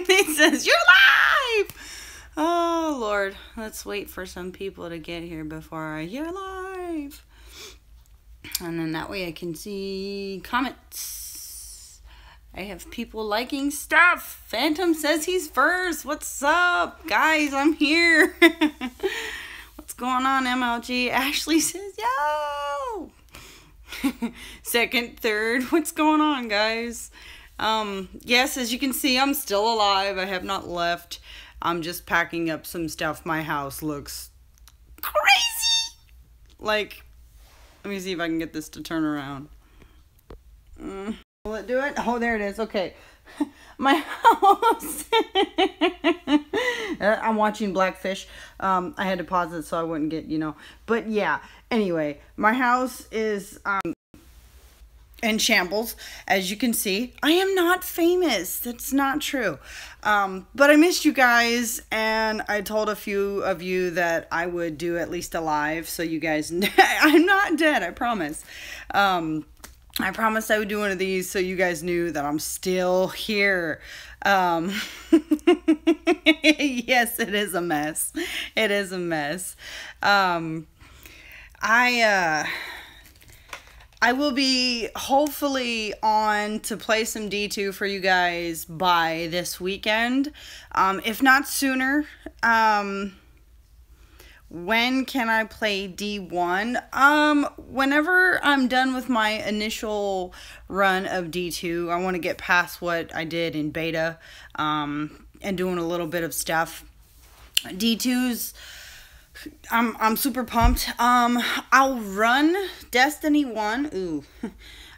It says, you're live! Oh, Lord. Let's wait for some people to get here before you're live. And then that way I can see comments. I have people liking stuff. Phantom says he's first. What's up? Guys, I'm here. What's going on, MLG? Ashley says, yo! Second, third. What's going on, guys? Yes, as you can see, I'm still alive. I have not left. I'm just packing up some stuff. My house looks crazy. Like, let me see if I can get this to turn around. Will it do it? Oh, there it is. Okay. My house. I'm watching Blackfish. I had to pause it so I wouldn't get, But yeah, anyway, my house is in shambles. As you can see, I am not famous. That's not true. But I missed you guys, and I told a few of you that I would do at least a live, so you guys, I'm not dead, I promise. I promised I would do one of these so you guys knew that I'm still here. Yes, it is a mess. It is a mess. I will be hopefully on to play some D2 for you guys by this weekend. If not sooner. When can I play D1? Whenever I'm done with my initial run of D2, I want to get past what I did in beta, and doing a little bit of stuff. D2's, I'm super pumped. I'll run Destiny 1. Ooh.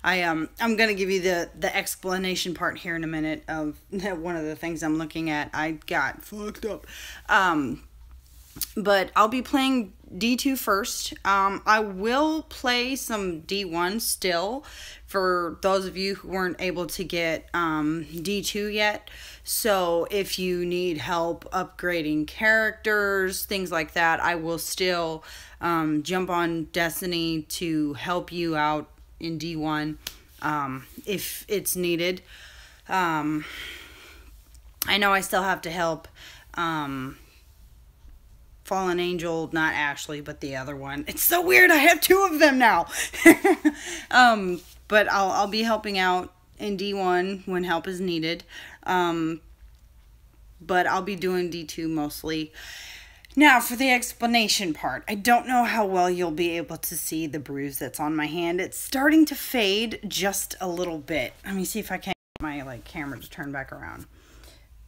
I'm gonna give you the explanation part here in a minute of one of the things I'm looking at. I got fucked up. But I'll be playing D2 first. I will play some D1 still for those of you who weren't able to get D2 yet. So if you need help upgrading characters, things like that, I will still jump on Destiny to help you out in D1 if it's needed. I know I still have to help Fallen Angel, not Ashley, but the other one. It's so weird. I have two of them now. But I'll be helping out in D1 when help is needed. But I'll be doing D2 mostly. Now, for the explanation part. I don't know how well you'll be able to see the bruise that's on my hand. It's starting to fade just a little bit. Let me see if I can get my camera to turn back around.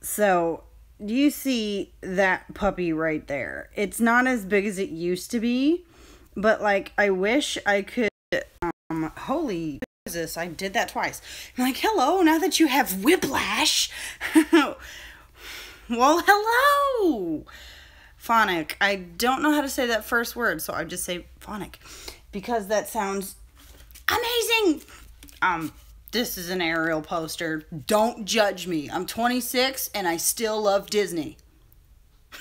So, do you see that puppy right there? It's not as big as it used to be, but I wish I could, holy Jesus, I did that twice. I'm like, hello, now that you have whiplash. Well, hello. Phonic. I don't know how to say that first word, so I just say phonic because that sounds amazing. This is an aerial poster. Don't judge me. I'm 26 and I still love Disney.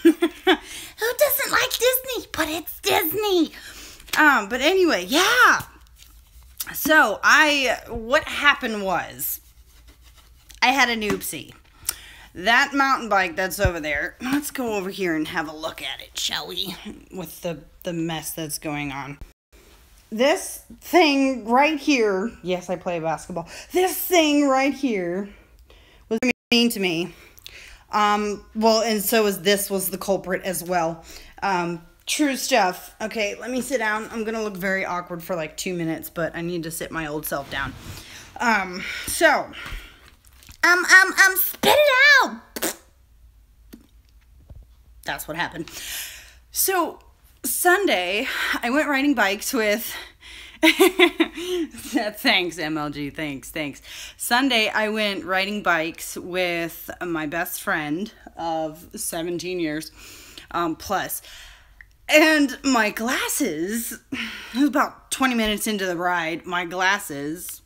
Who doesn't like Disney? But it's Disney. But anyway, yeah. So what happened was I had an oopsie. That mountain bike that's over there. Let's go over here and have a look at it, shall we? With the mess that's going on. This thing right here, yes, I play basketball. This thing right here was mean to me. Well, and so was the culprit as well. True stuff. Okay, let me sit down. I'm gonna look very awkward for 2 minutes, but I need to sit my old self down. Spit it out. That's what happened. So Sunday, I went riding bikes with, thanks MLG, thanks. Sunday, I went riding bikes with my best friend of 17 years, plus. And my glasses, it was about 20 minutes into the ride, my glasses,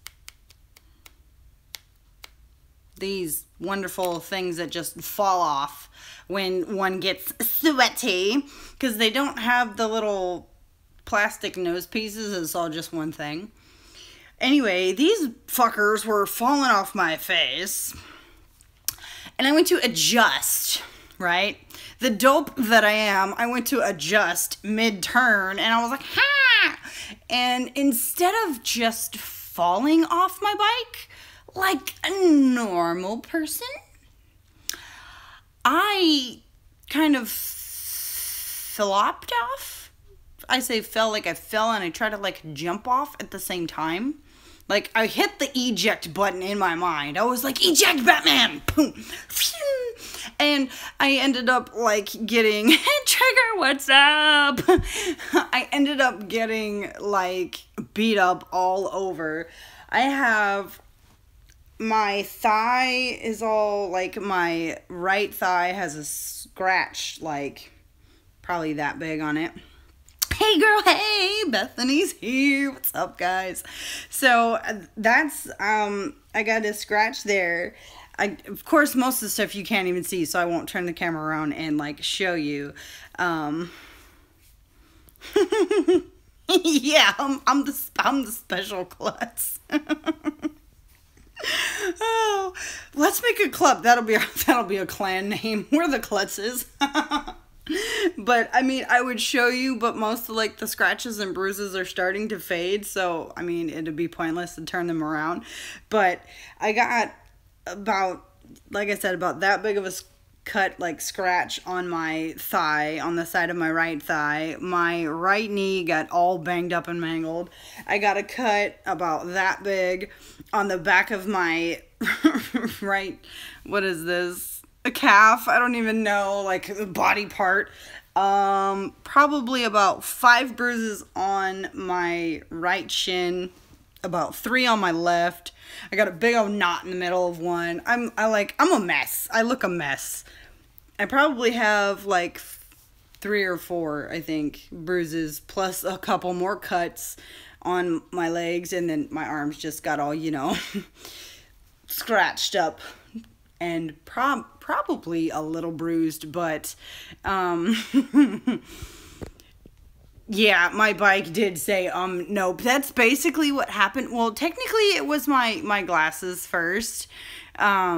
these wonderful things that just fall off when one gets sweaty, because they don't have the little plastic nose pieces. It's all just one thing. Anyway, these fuckers were falling off my face, and I went to adjust, right? The dope that I am, I went to adjust mid-turn, and I was like, ha! And instead of just falling off my bike like a normal person, I kind of flopped off. I say fell, like I fell and I tried to like jump off at the same time. Like I hit the eject button in my mind. I was like, eject Batman! Boom. And I ended up like getting, Trigger, what's up? I ended up getting like beat up all over. I have, my thigh is all like, my right thigh has a scratch like probably that big on it. Hey girl, hey, Bethany's here. What's up, guys? So that's, I got a scratch there. Of course, most of the stuff you can't even see, so I won't turn the camera around and like show you. Yeah, I'm the special klutz. Oh, let's make a club. That'll be a clan name. We're the Klutzes. But I mean, I would show you, but most of like the scratches and bruises are starting to fade, so I mean, it'd be pointless to turn them around. But I got about, like I said, about that big of a cut, like scratch on my thigh, on the side of my right thigh. My right knee got all banged up and mangled. I got a cut about that big on the back of my right, what is this? A calf, I don't even know, like the body part. Probably about 5 bruises on my right shin, about 3 on my left. I got a big old knot in the middle of one. I'm a mess. I look a mess. I probably have like 3 or 4, I think, bruises, plus a couple more cuts on my legs, and then my arms just got all, you know, scratched up. And probably a little bruised, but yeah, my bike did say nope. That's basically what happened. Well, technically it was my glasses first. Yeah,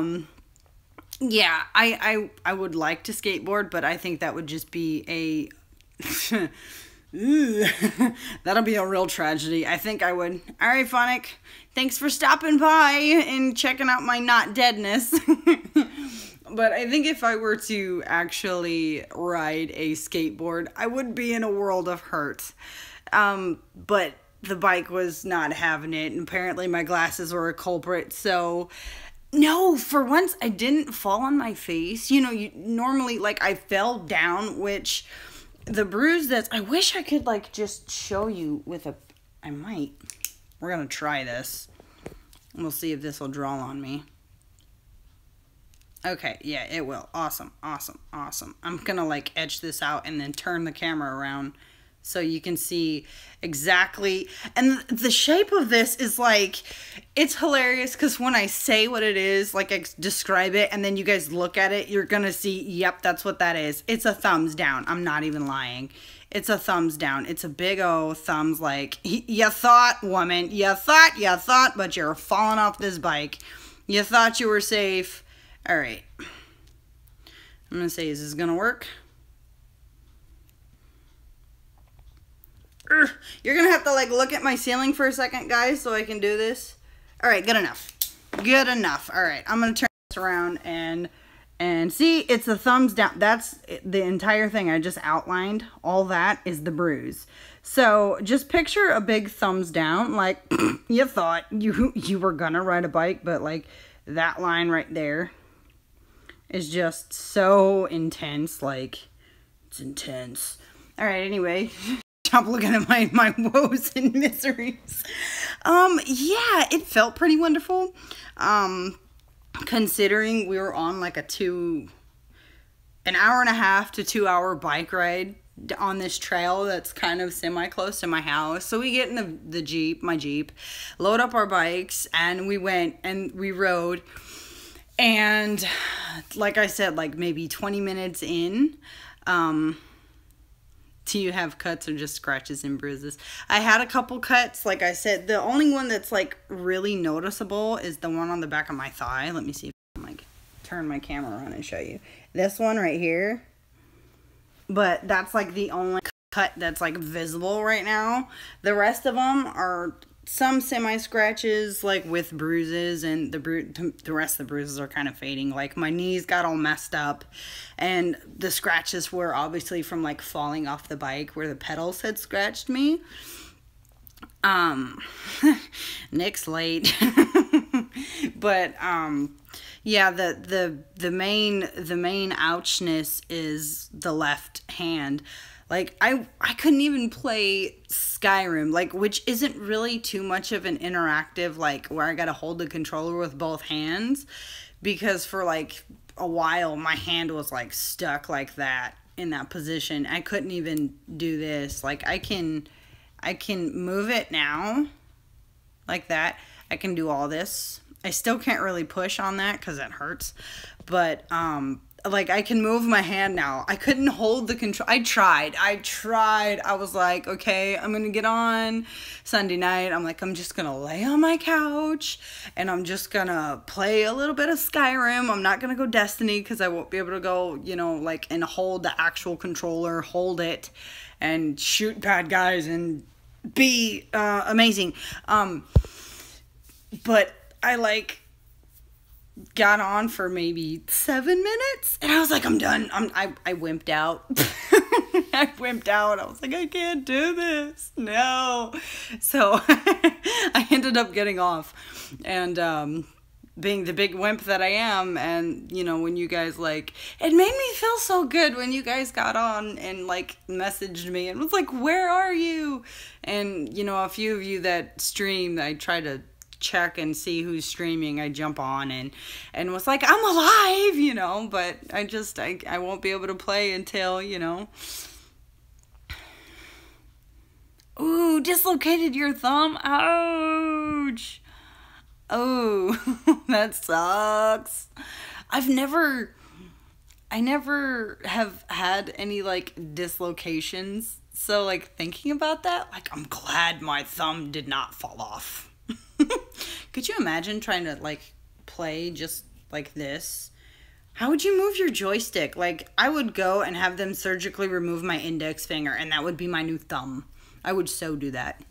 I would like to skateboard, but I think that would just be a that'll be a real tragedy. I think I would. All right, Phonic, thanks for stopping by and checking out my not deadness. But I think if I were to actually ride a skateboard, I would be in a world of hurt. But the bike was not having it, and apparently my glasses were a culprit. So no, for once I didn't fall on my face. You know, you normally, like, I fell down, which the bruise that's, I wish I could like just show you with a, I might. We're gonna try this. We'll see if this will draw on me. Okay, yeah, it will. Awesome, awesome, awesome. I'm gonna like etch this out and then turn the camera around so you can see exactly. And the shape of this is like, it's hilarious because when I say what it is, like I describe it, and then you guys look at it, you're gonna see, yep, that's what that is. It's a thumbs down. I'm not even lying. It's a thumbs down. It's a big old thumbs, like, you thought, woman, you thought, but you're falling off this bike. You thought you were safe. All right. I'm gonna say, is this gonna work? You're gonna have to like look at my ceiling for a second, guys, so I can do this. All right, good enough. Good enough. All right, I'm gonna turn this around and see, it's the thumbs down. That's the entire thing I just outlined. All that is the bruise. So just picture a big thumbs down, like you thought you were gonna ride a bike, but like that line right there is just so intense. Like, it's intense. All right, anyway. Stop looking at my woes and miseries. Yeah, it felt pretty wonderful. Considering we were on like an hour and a half to 2 hour bike ride on this trail that's kind of semi-close to my house. So we get in the Jeep, my Jeep, load up our bikes, and we went and we rode. And like I said, like maybe 20 minutes in, do you have cuts or just scratches and bruises? I had a couple cuts. Like I said, the only one that's like really noticeable is the one on the back of my thigh. Let me see if I can like turn my camera around and show you. This one right here. But that's like the only cut that's like visible right now. The rest of them are some semi-scratches, like with bruises, and the rest of the bruises are kind of fading. Like my knees got all messed up, and the scratches were obviously from like falling off the bike where the pedals had scratched me. Nick's late. But yeah, the main ouchness is the left hand. Like I couldn't even play Skyrim, like, which isn't really too much of an interactive, like where I gotta hold the controller with both hands, because for like a while my hand was like stuck like that in that position. I couldn't even do this. Like I can move it now like that. I can do all this. I still can't really push on that because it hurts. But, like, I can move my hand now. I couldn't hold the control. I tried. I was like, okay, I'm going to get on Sunday night. I'm like, I'm just going to lay on my couch, and I'm just going to play a little bit of Skyrim. I'm not going to go Destiny because I won't be able to go, you know, like, and hold the actual controller, hold it, and shoot bad guys and be amazing. But I like got on for maybe 7 minutes, and I was like, I'm done. I wimped out. I wimped out. I was like, I can't do this. No. So I ended up getting off, and being the big wimp that I am, and you know, when you guys like, it made me feel so good when you guys got on and like messaged me and was like, where are you? And you know, a few of you that stream, I try to check and see who's streaming. I jump on and was like, I'm alive, you know, but I won't be able to play until, you know. Ooh, dislocated your thumb. Ouch. Oh, that sucks. I never have had any like dislocations. So like thinking about that, like I'm glad my thumb did not fall off. Could you imagine trying to like play just like this? How would you move your joystick? Like I would go and have them surgically remove my index finger, and that would be my new thumb. I would so do that.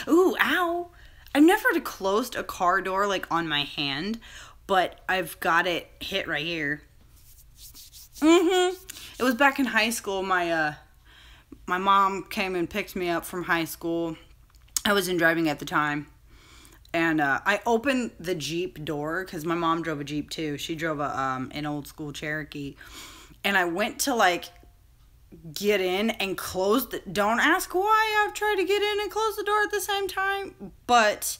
Ooh, ow. I've never closed a car door like on my hand, but I've got it hit right here. It was back in high school. My mom came and picked me up from high school. I wasn't driving at the time. And I opened the Jeep door because my mom drove a Jeep too. She drove an old school Cherokee. And I went to like get in and close the, don't ask why I've tried to get in and close the door at the same time. But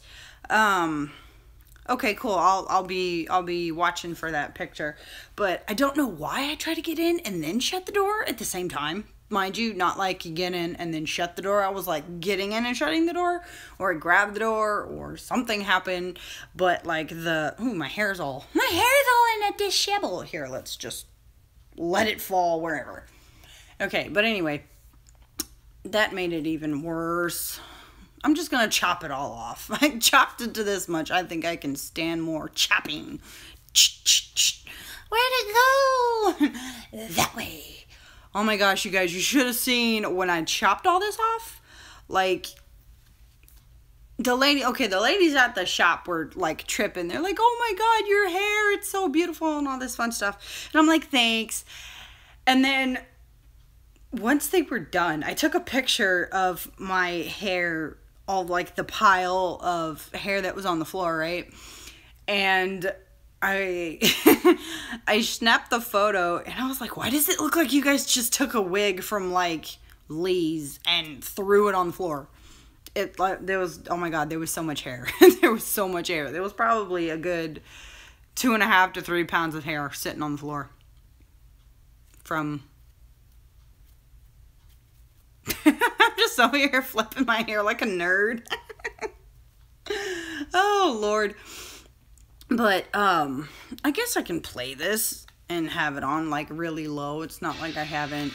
okay, cool. I'll be watching for that picture. But I don't know why I tried to get in and then shut the door at the same time. Mind you, not like you get in and then shut the door. I was like getting in and shutting the door, or I grabbed the door, or something happened. But like my hair's all in a dishevel. Here, let's just let it fall wherever. Okay, but anyway, that made it even worse. I'm just gonna chop it all off. I chopped it to this much. I think I can stand more chopping. Where'd it go? That way. Oh my gosh, you guys, you should have seen when I chopped all this off. Like, the ladies at the shop were like tripping. They're like, oh my God, your hair, it's so beautiful and all this fun stuff. And I'm like, thanks. And then once they were done, I took a picture of my hair, all like the pile of hair that was on the floor, right? And I snapped the photo, and I was like, why does it look like you guys just took a wig from like Lee's and threw it on the floor? Oh my God, there was so much hair. There was so much hair. There was probably a good 2.5 to 3 pounds of hair sitting on the floor from I'm just over here flipping my hair like a nerd. Oh Lord. But I guess I can play this and have it on like really low. It's not like I haven't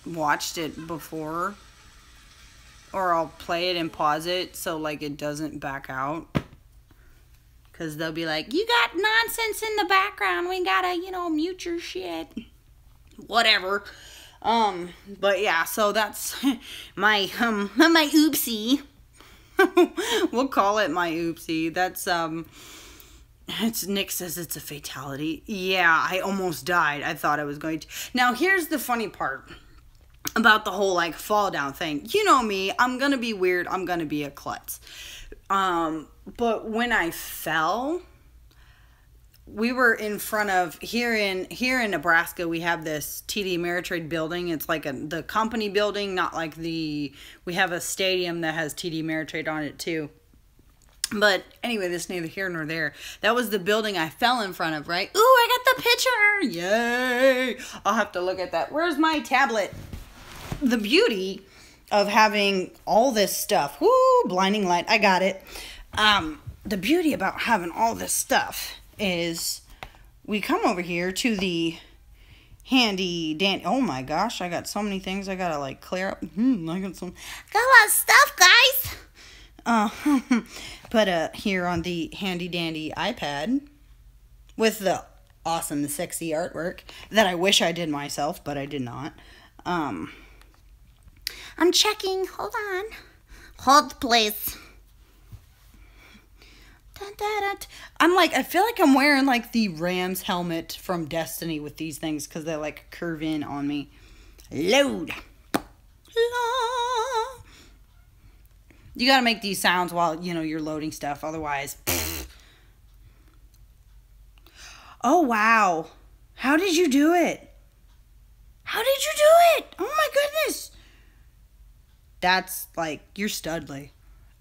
watched it before. Or I'll play it and pause it so like it doesn't back out. Because they'll be like, you got nonsense in the background. We gotta, mute your shit. Whatever. But yeah, so that's my oopsie. We'll call it my oopsie. That's, Nick says it's a fatality. Yeah, I almost died. I thought I was going to. Now, here's the funny part about the whole, like, fall down thing. You know me. I'm going to be weird. I'm going to be a klutz. But when I fell, we were in front of, here in Nebraska, we have this TD Ameritrade building. It's like the company building, not like we have a stadium that has TD Ameritrade on it too. But anyway, this neither here nor there. That was the building I fell in front of, right? Ooh, I got the picture. Yay. I'll have to look at that. Where's my tablet? The beauty of having all this stuff. Woo, blinding light. I got it. The beauty about having all this stuff is we come over here to the handy dandy. Oh my gosh, I got so many things I gotta like clear up. I got a lot of stuff, guys. But here on the handy dandy iPad with the awesome, sexy artwork that I wish I did myself, but I did not. I'm checking. Hold on. Hold, please. I'm like, I feel like I'm wearing like the Rams helmet from Destiny with these things because they like curve in on me. Load. You gotta make these sounds while, you're loading stuff. Otherwise, pfft. Oh, wow. How did you do it? How did you do it? Oh, my goodness. That's, like, you're studly.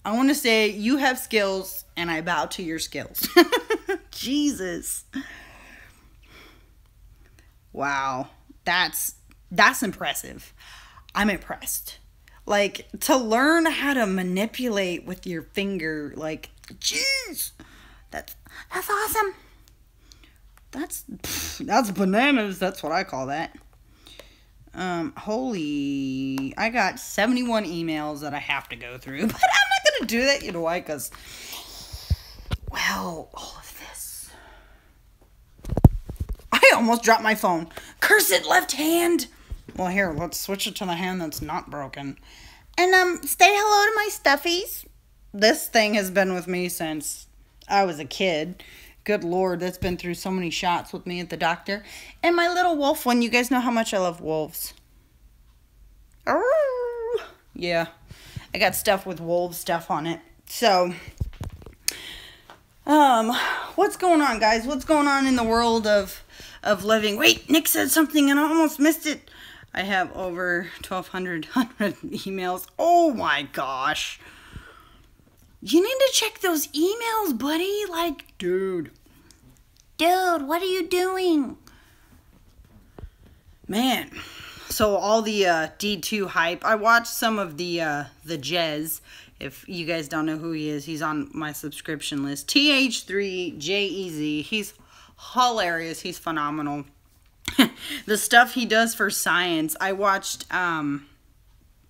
I want to say you have skills, and I bow to your skills. Jesus. Wow. That's impressive. I'm impressed. Like, to learn how to manipulate with your finger, like, jeez. That's awesome. That's bananas. That's what I call that. Holy, I got 71 emails that I have to go through, but I'm not going to do that, why? Because, well, all of this. I almost dropped my phone. Cursed left hand. Well, here, let's switch it to the hand that's not broken. And, say hello to my stuffies. This thing has been with me since I was a kid. Good Lord, that's been through so many shots with me at the doctor. And my little wolf one, you guys know how much I love wolves. Yeah, I got stuff with wolf stuff on it. So, what's going on, guys? What's going on in the world of living? Wait, Nick said something and I almost missed it. I have over 1,200 emails. Oh my gosh. You need to check those emails, buddy. Like, dude, what are you doing? Man. So all the D2 hype. I watched some of the Jez. If you guys don't know who he is, he's on my subscription list. TH3JEZ. He's hilarious. He's phenomenal. The stuff he does for science. I watched,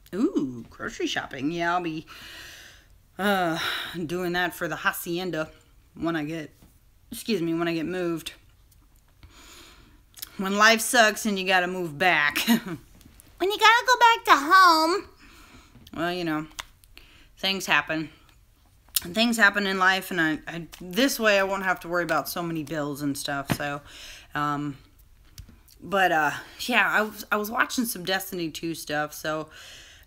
grocery shopping. Yeah, I'll be doing that for the hacienda when I get moved. When life sucks and you gotta move back. When you gotta go back to home. Well, things happen. Things happen in life, and I this way I won't have to worry about so many bills and stuff. So, yeah, I was watching some Destiny 2 stuff, so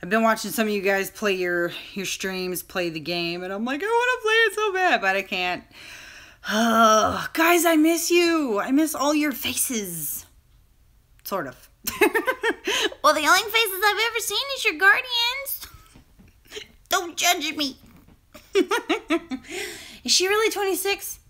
I've been watching some of you guys play your streams, play the game, and I'm like, I want to play it so bad, but I can't. Guys, I miss you. I miss all your faces. Sort of. Well, the only faces I've ever seen is your guardians. Don't judge me. Is she really 26?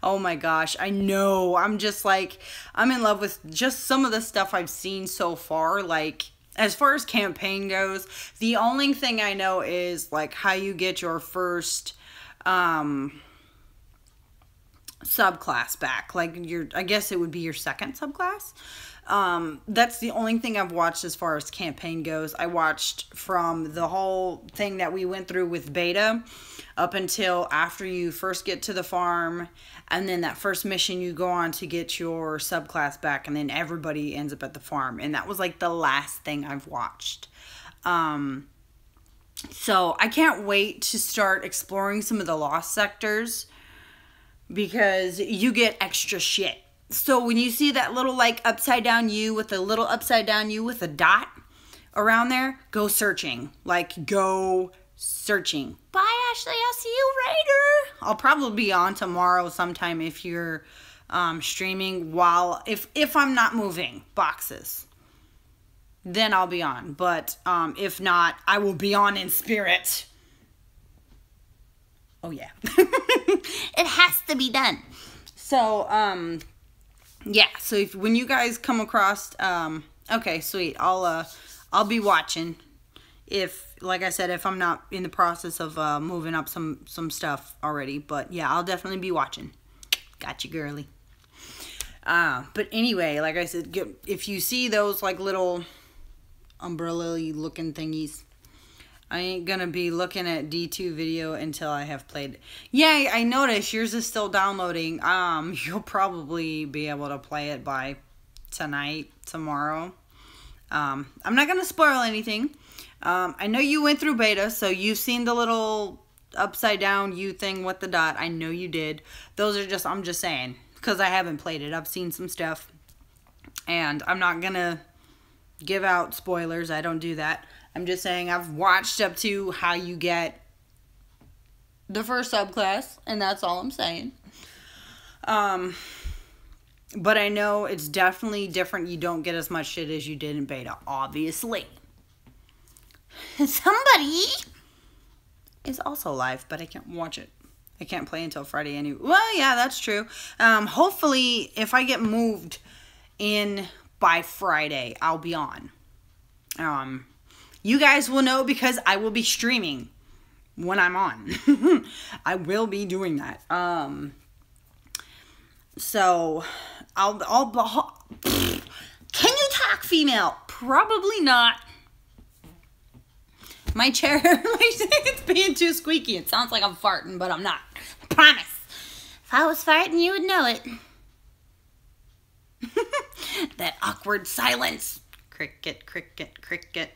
Oh my gosh, I know. I'm just like, I'm in love with just some of the stuff I've seen so far. Like, as far as campaign goes, the only thing I know is like how you get your first subclass back. Like I guess it would be your second subclass. That's the only thing I've watched as far as campaign goes. I watched from the whole thing that we went through with beta up until after you first get to the farm, and then that first mission you go on to get your subclass back, and then everybody ends up at the farm. And that was like the last thing I've watched. So I can't wait to start exploring some of the lost sectors, because you get extra shit. So when you see that little like upside down U with a little upside down U with a dot around there, go searching. Like, go searching. Bye, Ashley. I'll see you later. I'll probably be on tomorrow sometime if you're streaming while, if I'm not moving boxes. Then I'll be on. But if not, I will be on in spirit. Oh, yeah. It has to be done. So, yeah. So when you guys come across, okay, sweet. I'll be watching. If, like I said, if I'm not in the process of moving up some stuff already. But yeah, I'll definitely be watching. Got you, girly. But anyway, like I said, if you see those like little umbrella-y looking thingies, I ain't gonna be looking at D2 video until I have played. Yeah, I noticed yours is still downloading. You'll probably be able to play it by tonight, tomorrow. I'm not gonna spoil anything. I know you went through beta, so you've seen the little upside down U thing with the dot. I know you did. Those are just, I'm just saying, because I haven't played it. I've seen some stuff, and I'm not gonna give out spoilers. I don't do that. I'm just saying I've watched up to how you get the first subclass, and that's all I'm saying. But I know it's definitely different. You don't get as much shit as you did in beta, obviously. Somebody is also live, but I can't watch it. I can't play until Friday anyway. Well, yeah, that's true. Hopefully, if I get moved in by Friday, I'll be on. You guys will know because I will be streaming when I'm on. I will be doing that. So can you talk female? Probably not. My chair, it's being too squeaky. It sounds like I'm farting, but I'm not. I promise. If I was farting, you would know it. That awkward silence. Cricket, cricket, cricket.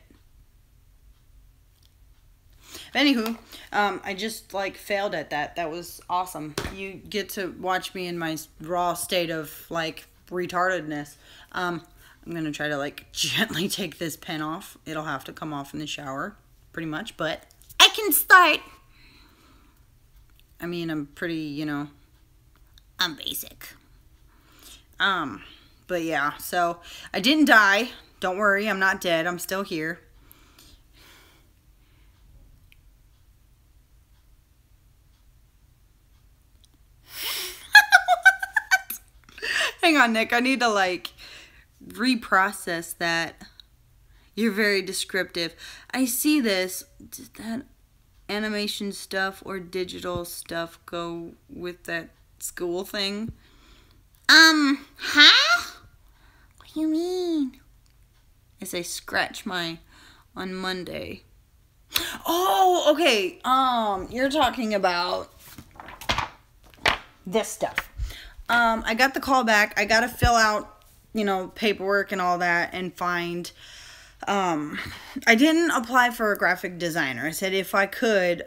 Anywho, I just like failed at that. That was awesome. You get to watch me in my raw state of like retardedness. I'm gonna try to like gently take this pen off. It'll have to come off in the shower, pretty much, but I can start. I mean, I'm pretty, you know, I'm basic. But yeah, so I didn't die. Don't worry, I'm not dead. I'm still here. Hang on, Nick. I need to, like, reprocess that. You're very descriptive. I see this. Did that animation stuff or digital stuff go with that school thing? Huh? What do you mean? As I scratch my on Monday. Oh, okay. You're talking about this stuff. I got the call back. I got to fill out, you know, paperwork and all that and find, I didn't apply for a graphic designer. I said if I could,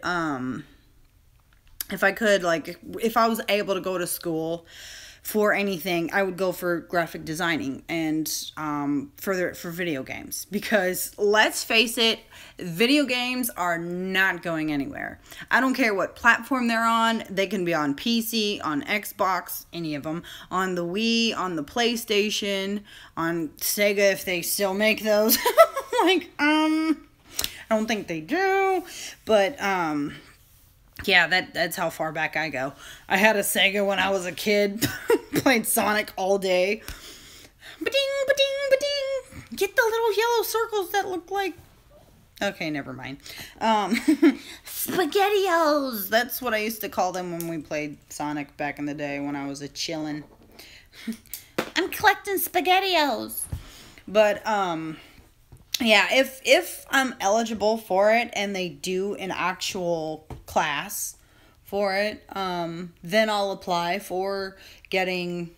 like, if I was able to go to school for anything, I would go for graphic designing and for video games, because let's face it, video games are not going anywhere. I don't care what platform they're on. They can be on PC, on Xbox, any of them, on the Wii, on the PlayStation, on Sega if they still make those. Like, I don't think they do, but yeah, that's how far back I go. I had a Sega when I was a kid. Played Sonic all day. Ba-ding, ba-ding, ba-ding. Get the little yellow circles that look like Okay, never mind. SpaghettiOs! That's what I used to call them when we played Sonic back in the day when I was a chillin'. I'm collecting SpaghettiOs! But, yeah, if I'm eligible for it and they do an actual class for it, then I'll apply for getting,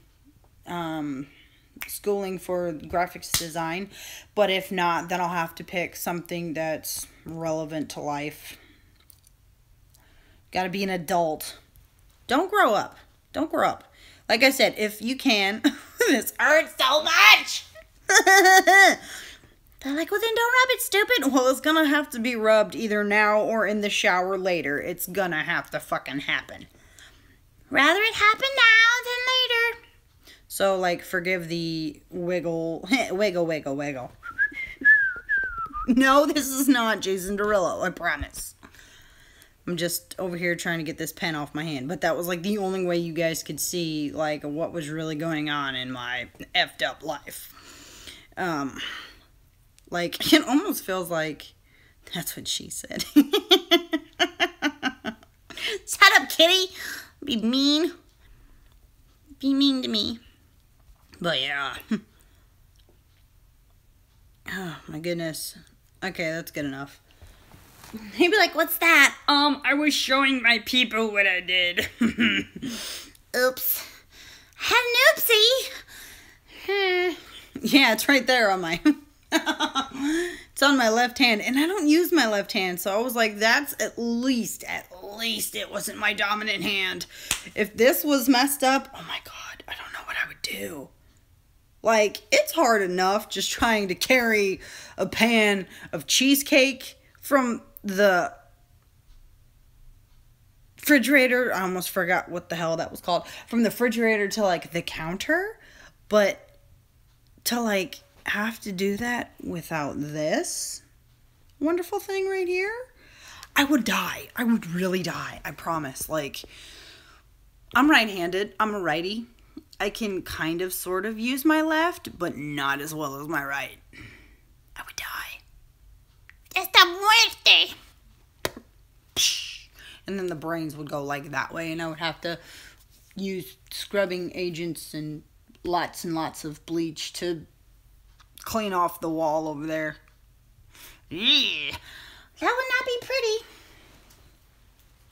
schooling for graphics design. But if not, then I'll have to pick something that's relevant to life. Gotta be an adult. Don't grow up. Don't grow up. Like I said, if you can. This hurts so much. They're like, well, then don't rub it, stupid. Well, it's gonna have to be rubbed either now or in the shower later. It's gonna have to fucking happen. Rather it happen now than later. So, like, forgive the wiggle, wiggle, wiggle, wiggle. No, this is not Jason Derulo, I promise. I'm just over here trying to get this pen off my hand. But that was, like, the only way you guys could see, like, what was really going on in my effed up life. Like, it almost feels like that's what she said. Shut up, kitty. Be mean. Be mean to me. But yeah. Oh, my goodness. Okay, that's good enough. He'd be like, what's that? I was showing my people what I did. Oops. Had an oopsie. Yeah, it's right there on my... It's on my left hand, and I don't use my left hand, so I was like, that's at least it wasn't my dominant hand. If this was messed up, oh my god, I don't know what I would do. Like, it's hard enough just trying to carry a pan of cheesecake from the refrigerator. I almost forgot what the hell that was called. From the refrigerator to, like, the counter. But to, like, have to do that without this wonderful thing right here, I would die. I would really die. I promise. Like, I'm right-handed. I'm a righty. I can kind of sort of use my left, but not as well as my right. I would die. Esta muerte. And then the brains would go like that way, and I would have to use scrubbing agents and lots of bleach to clean off the wall over there. Yeah. That would not be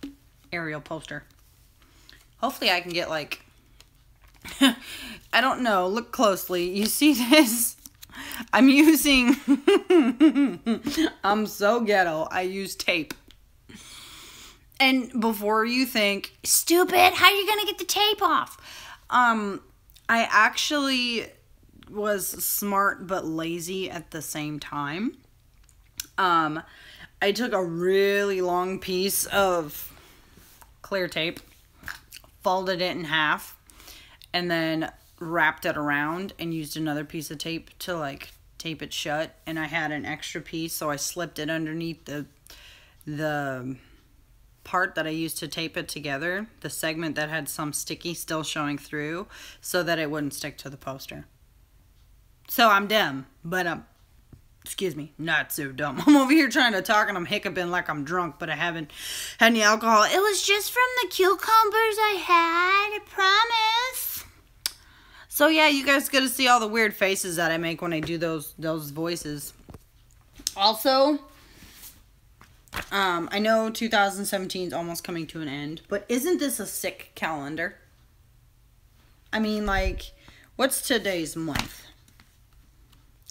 pretty. Aerial poster. Hopefully I can get, like... I don't know. Look closely. You see this? I'm using... I'm so ghetto. I use tape. And before you think, stupid, how are you going to get the tape off? I actually was smart but lazy at the same time. I took a really long piece of clear tape, folded it in half, and then wrapped it around and used another piece of tape to, like, tape it shut. And I had an extra piece, so I slipped it underneath the part that I used to tape it together, the segment that had some sticky still showing through, so that it wouldn't stick to the poster. So I'm dumb, but excuse me, not so dumb. I'm over here trying to talk and I'm hiccuping like I'm drunk, but I haven't had any alcohol. It was just from the cucumbers I had, I promise. So yeah, you guys get to see all the weird faces that I make when I do those voices. Also, I know 2017 is almost coming to an end, but isn't this a sick calendar? I mean, like, what's today's month?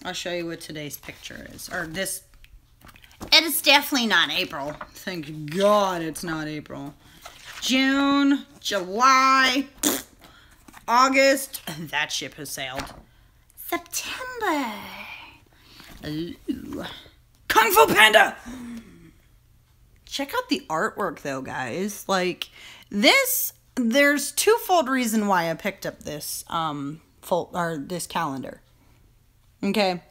I'll show you what today's picture is. Or this. It is definitely not April. Thank God it's not April. June, July, August. That ship has sailed. September. Ooh. Kung Fu Panda! Check out the artwork, though, guys. Like, this, there's twofold reason why I picked up this, this calendar. Okay.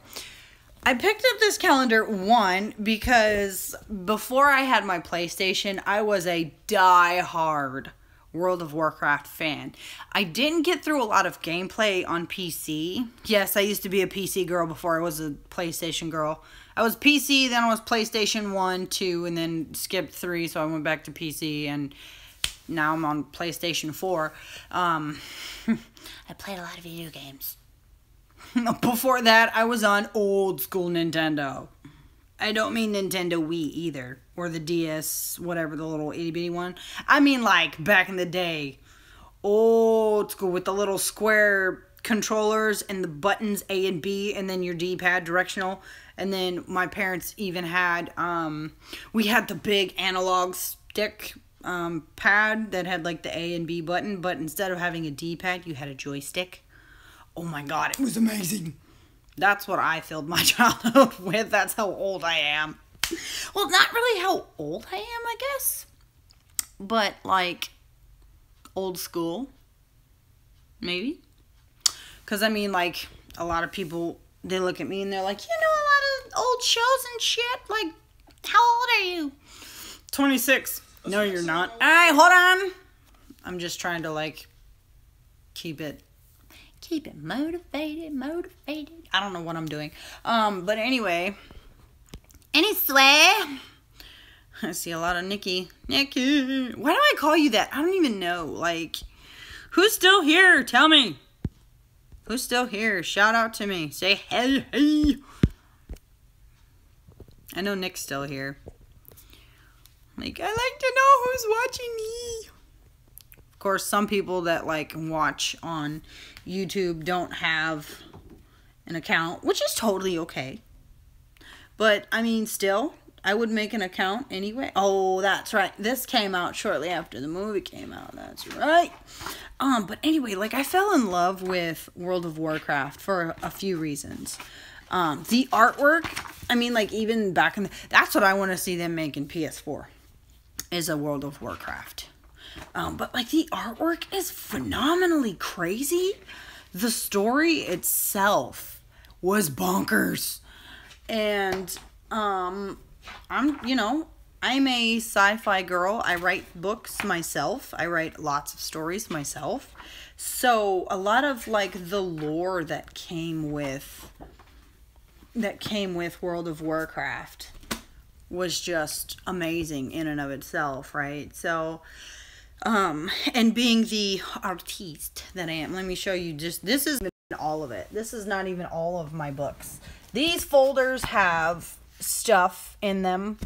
I picked up this calendar, one, because before I had my PlayStation, I was a die-hard World of Warcraft fan. I didn't get through a lot of gameplay on PC. Yes, I used to be a PC girl before I was a PlayStation girl. I was PC, then I was PlayStation 1, 2, and then skipped 3, so I went back to PC, and now I'm on PlayStation 4. I played a lot of video games. Before that, I was on old school Nintendo. I don't mean Nintendo Wii either, or the DS, whatever, the little itty bitty one. I mean like back in the day, old school with the little square controllers and the buttons A and B, and then your D-pad directional. And then my parents even had, we had the big analog stick pad that had like the A and B button, but instead of having a D-pad, you had a joystick. Oh my god, it was amazing. That's what I filled my childhood with. That's how old I am. Well, not really how old I am, I guess. But, like, old school. Maybe. Because, I mean, like, a lot of people, they look at me and they're like, you know a lot of old shows and shit? Like, how old are you? 26. No, you're not. Alright, hold on. I'm just trying to, like, keep it motivated. I don't know what I'm doing. But anyway. I see a lot of Nikki. Nikki. Why do I call you that? I don't even know. Like, who's still here? Tell me. Who's still here? Shout out to me. Say hey, hey. I know Nick's still here. Like, I like to know who's watching me. Of course, some people that like watch on YouTube don't have an account, which is totally okay. But, I mean, still, I would make an account anyway. Oh, that's right. This came out shortly after the movie came out. That's right. But anyway, like, I fell in love with World of Warcraft for a few reasons. The artwork, I mean, like, even back in the... That's what I want to see them make in PS4, is a World of Warcraft. But, like, the artwork is phenomenally crazy. The story itself was bonkers. And, I'm a sci-fi girl. I write books myself. I write lots of stories myself. So, a lot of, like, the lore that came with World of Warcraft was just amazing in and of itself, right? So... and being the artiste that I am, let me show you just, this is all of it. This is not even all of my books. These folders have stuff in them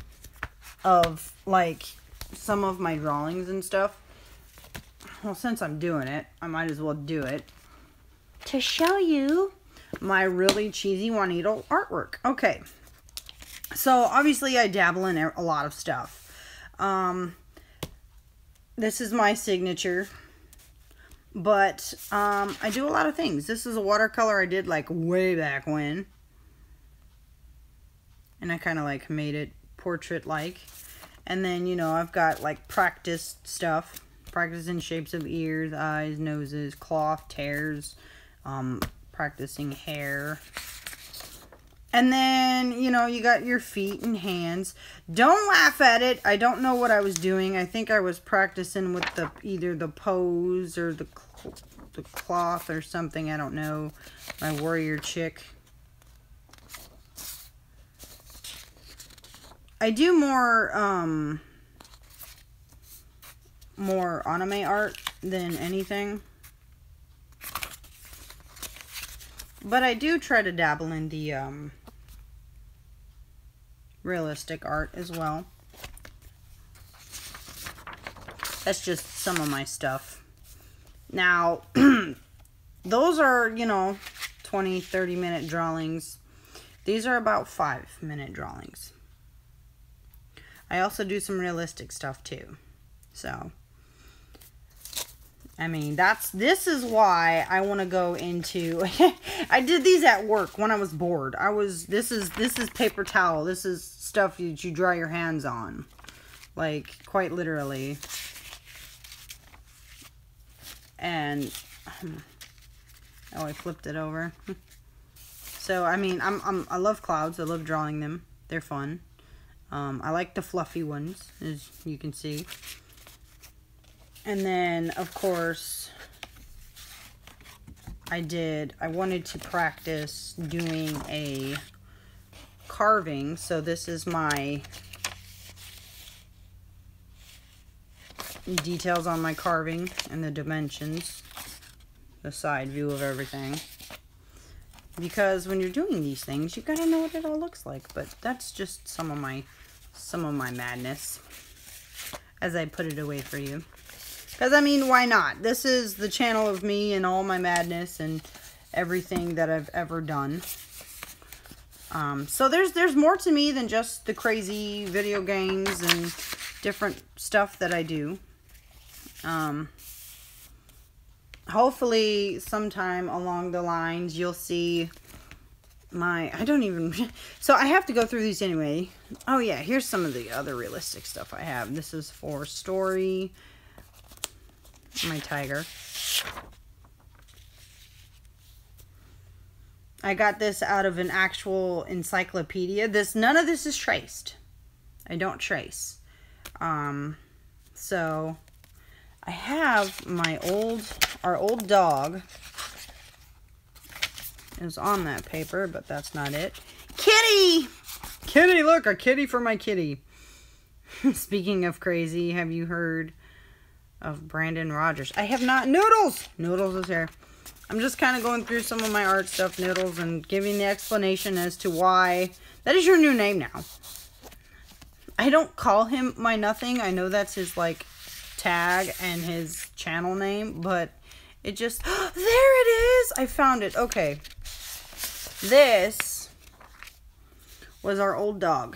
of, like, some of my drawings and stuff. Well, since I'm doing it, I might as well do it to show you my really cheesy Juanito artwork. Okay. So, obviously, I dabble in a lot of stuff. This is my signature, but I do a lot of things. This is a watercolor I did like way back when, and I kind of like made it portrait-like. And then, you know, I've got like practice stuff, practicing shapes of ears, eyes, noses, cloth, tears, practicing hair. And then, you know, you got your feet and hands. Don't laugh at it. I don't know what I was doing. I think I was practicing with either the pose or the cloth or something. I don't know. My warrior chick. I do more anime art than anything. But I do try to dabble in the realistic art as well. That's just some of my stuff. Now, those are, you know, 20, 30-minute drawings. These are about 5-minute drawings. I also do some realistic stuff too. So, I mean, this is why I want to go into, I did these at work when I was bored. This is paper towel. This is stuff that you dry your hands on. Like, quite literally. And, oh, I flipped it over. So, I mean, I love clouds. I love drawing them. They're fun. I like the fluffy ones, as you can see. And then, of course, I wanted to practice doing a carving. So this is my details on my carving and the dimensions, the side view of everything. Because when you're doing these things, you gotta know what it all looks like. But that's just some of my madness as I put it away for you. Because, I mean, why not? This is the channel of me and all my madness and everything that I've ever done. So there's more to me than just the crazy video games and different stuff that I do. Hopefully sometime along the lines you'll see my, so I have to go through these anyway. Oh yeah, here's some of the other realistic stuff I have. This is for Story, my tiger. I got this out of an actual encyclopedia. None of this is traced. I don't trace. So I have our old dog. It was on that paper, but that's not it. Kitty! Kitty, look, a kitty for my kitty. Speaking of crazy, have you heard of Brandon Rogers? I have not. Noodles! Noodles is here. I'm just kind of going through some of my art stuff, Noodles, and giving the explanation as to why. That is your new name now. I don't call him my nothing. I know that's his, like, tag and his channel name, but it just... there it is! I found it. Okay. This was our old dog.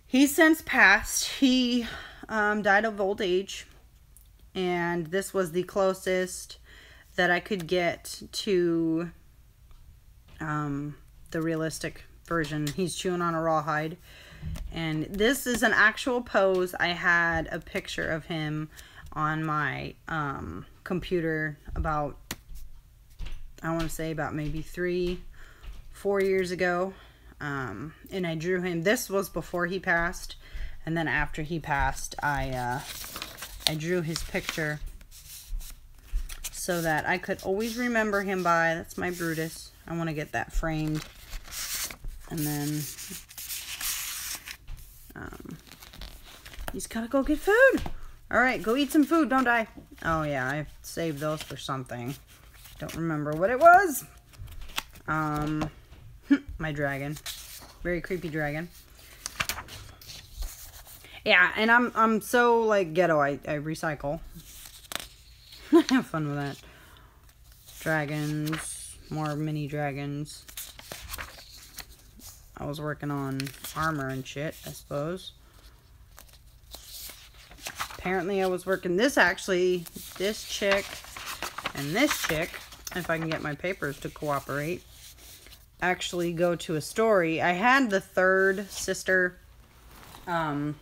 He's since passed. He died of old age. And this was the closest that I could get to the realistic version. He's chewing on a rawhide. And this is an actual pose. I had a picture of him on my computer about, I want to say about maybe 3-4 years ago. And I drew him. This was before he passed. And then after he passed, I drew his picture so that I could always remember him by. That's my Brutus. I want to get that framed. And then he's got to go get food. All right, go eat some food. Don't die. Oh, yeah, I saved those for something. Don't remember what it was. My dragon. Very creepy dragon. Yeah, and I'm so, like, ghetto. I recycle. Have fun with that. Dragons. More mini dragons. I was working on armor and shit, I suppose. Apparently I was working this chick and this chick, if I can get my papers to cooperate, actually go to a story. I had the third sister, and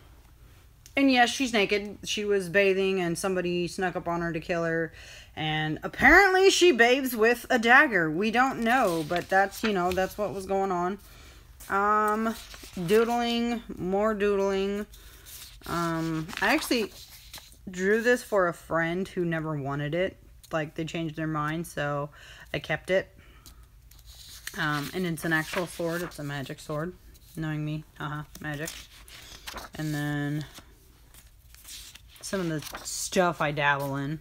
yes, she's naked. She was bathing and somebody snuck up on her to kill her. And apparently she bathes with a dagger. We don't know, but that's, you know, that's what was going on. Doodling, more doodling. I actually drew this for a friend who never wanted it. Like, they changed their mind, so I kept it. And it's an actual sword. It's a magic sword. Knowing me. Magic. And then some of the stuff I dabble in.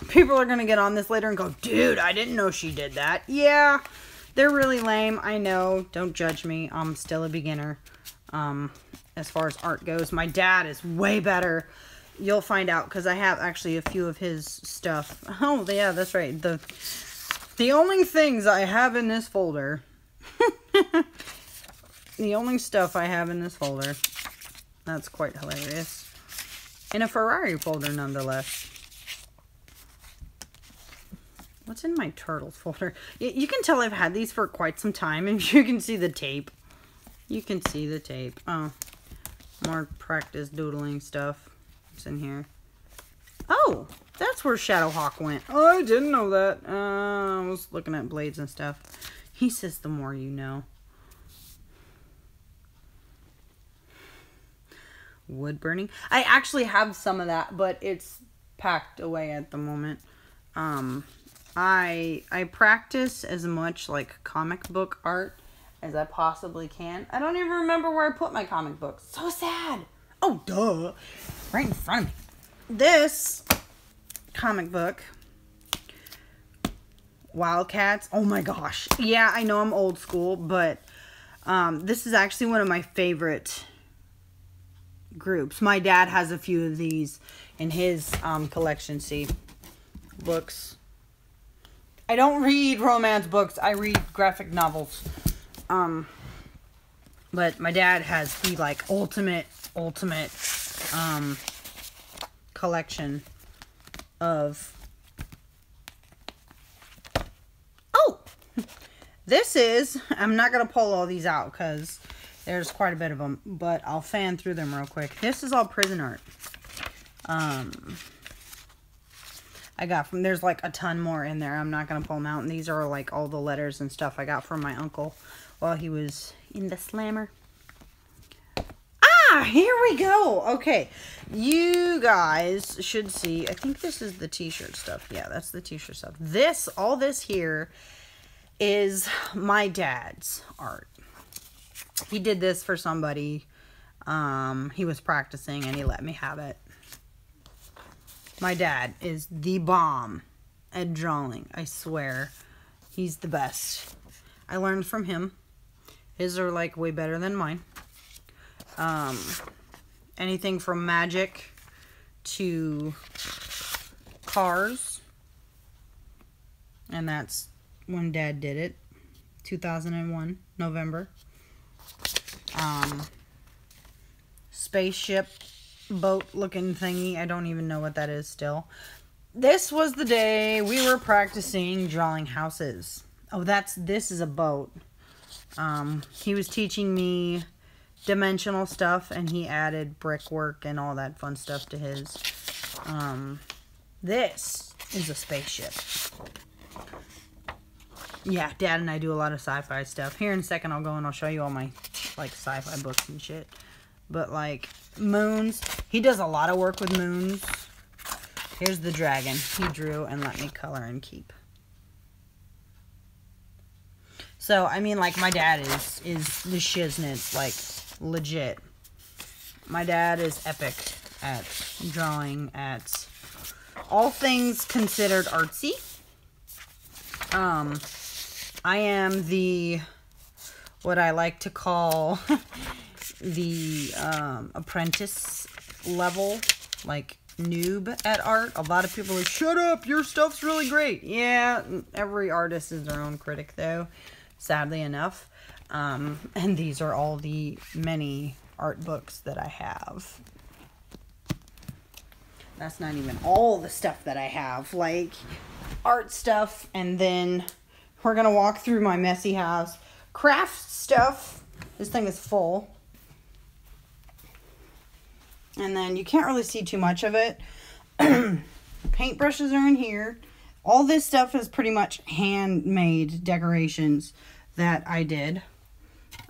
People are going to get on this later and go, dude, I didn't know she did that. Yeah, they're really lame. I know. Don't judge me. I'm still a beginner as far as art goes. My dad is way better. You'll find out because I have actually a few of his stuff. Oh, yeah, that's right. The only things I have in this folder. The only stuff I have in this folder. That's quite hilarious. In a Ferrari folder, nonetheless. What's in my turtles folder? You can tell I've had these for quite some time, and you can see the tape. You can see the tape. Oh, more practice doodling stuff. What's in here? Oh, that's where Shadowhawk went. Oh, I didn't know that. I was looking at blades and stuff. He says the more you know. Wood burning. I actually have some of that, but it's packed away at the moment. I practice as much like comic book art as I possibly can. I don't even remember where I put my comic books. So sad. Oh, duh. Right in front of me. This comic book, Wildcats. Oh my gosh. Yeah, I know I'm old school, but this is actually one of my favorite groups. My dad has a few of these in his collection. See, books. I don't read romance books. I read graphic novels. But my dad has the like ultimate collection of. Oh, this is. I'm not gonna pull all these out because there's quite a bit of them, but I'll fan through them real quick. This is all prison art. I got from, there's like a ton more in there. I'm not going to pull them out. And these are like all the letters and stuff I got from my uncle while he was in the slammer. Ah, here we go. Okay. You guys should see, I think this is the t-shirt stuff. Yeah, that's the t-shirt stuff. This, all this here is my dad's art. He did this for somebody. He was practicing and he let me have it. My dad is the bomb at drawing. I swear. He's the best. I learned from him. His are like way better than mine. Anything from magic to cars. And that's when Dad did it. 2001, November. Spaceship boat looking thingy. I don't even know what that is still. This was the day we were practicing drawing houses. Oh, this is a boat. He was teaching me dimensional stuff and he added brickwork and all that fun stuff to his. This is a spaceship. Yeah, Dad and I do a lot of sci-fi stuff. Here in a second I'll go and I'll show you all my like sci-fi books and shit. But like moons, he does a lot of work with moons. Here's the dragon he drew and let me color and keep. So I mean, like, my dad is the shiznit, like legit. My dad is epic at drawing, at all things considered artsy. I am the, what I like to call the apprentice level, like noob at art. A lot of people are like, shut up, your stuff's really great. Yeah, every artist is their own critic though, sadly enough. And these are all the many art books that I have. That's not even all the stuff that I have, like art stuff, and then we're gonna walk through my messy house. Craft stuff. This thing is full. And then you can't really see too much of it. Paintbrushes are in here. All this stuff is pretty much handmade decorations that I did.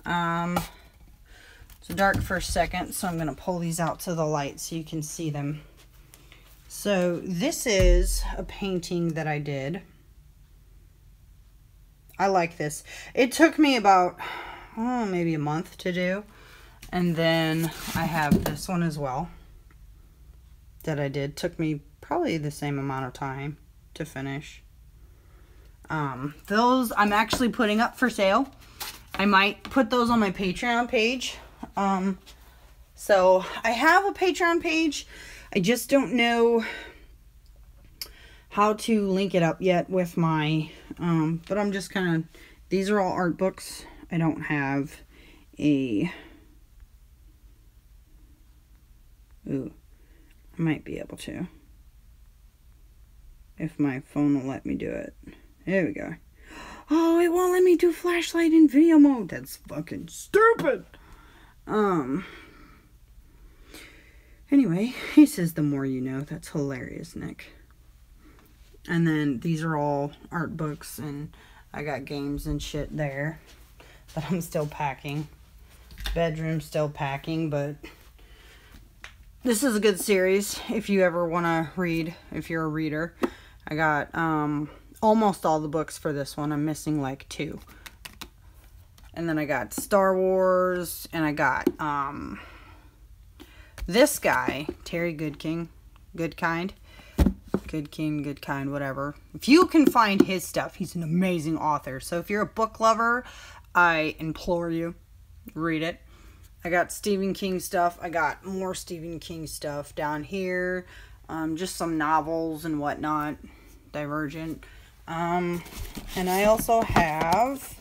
It's dark for a second, so I'm going to pull these out to the light so you can see them. So this is a painting that I did. I like this. It took me about, maybe a month to do. And then I have this one as well that I did. Took me probably the same amount of time to finish. Those I'm actually putting up for sale. I might put those on my Patreon page. So I have a Patreon page. I just don't know how to link it up yet with my, but I'm just kind of, these are all art books. I don't have a, ooh, I might be able to, if my phone will let me do it. There we go. Oh, it won't let me do flashlight in video mode. That's fucking stupid. Anyway, he says the more you know. That's hilarious, Nick. And then these are all art books, and I got games and shit there that I'm still packing. Bedroom still packing, but this is a good series if you ever want to read, if you're a reader. I got almost all the books for this one. I'm missing like 2. And then I got Star Wars, and I got this guy, Terry Goodking, Good Kind, whatever. If you can find his stuff, he's an amazing author. So if you're a book lover, I implore you, read it. I got Stephen King stuff. I got more Stephen King stuff down here. Just some novels and whatnot. Divergent. And I also have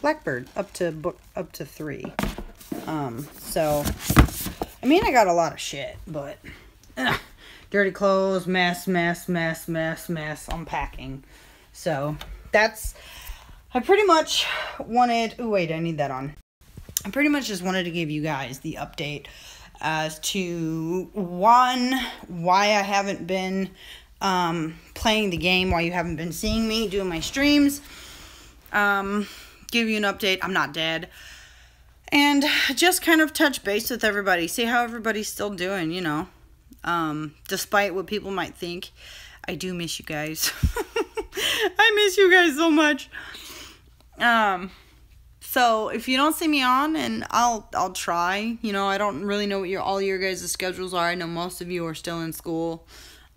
Blackbird up to 3. So I mean, I got a lot of shit, but dirty clothes, mess, unpacking. So that's, I pretty much wanted, oh wait, I need that on. I pretty much just wanted to give you guys the update as to, one, why I haven't been playing the game, why you haven't been seeing me doing my streams. Give you an update. I'm not dead. And just kind of touch base with everybody. See how everybody's still doing, you know. Despite what people might think. I do miss you guys. I miss you guys so much. So if you don't see me on, and I'll try. You know, I don't really know what all your guys' schedules are. I know most of you are still in school.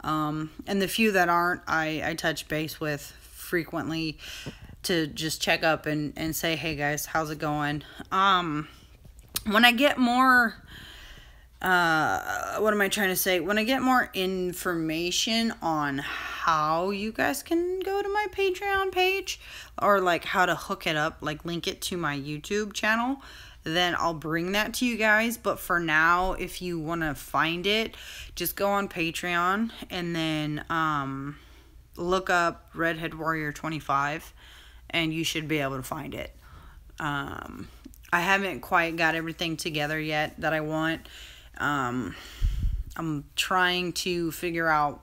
And the few that aren't, I touch base with frequently to just check up and say, hey guys, how's it going? When I get more, what am I trying to say? When I get more information on how you guys can go to my Patreon page, or like how to hook it up, like link it to my YouTube channel, then I'll bring that to you guys. But for now, if you want to find it, just go on Patreon and then look up Redhead Warrior 25, and you should be able to find it. I haven't quite got everything together yet that I want. I'm trying to figure out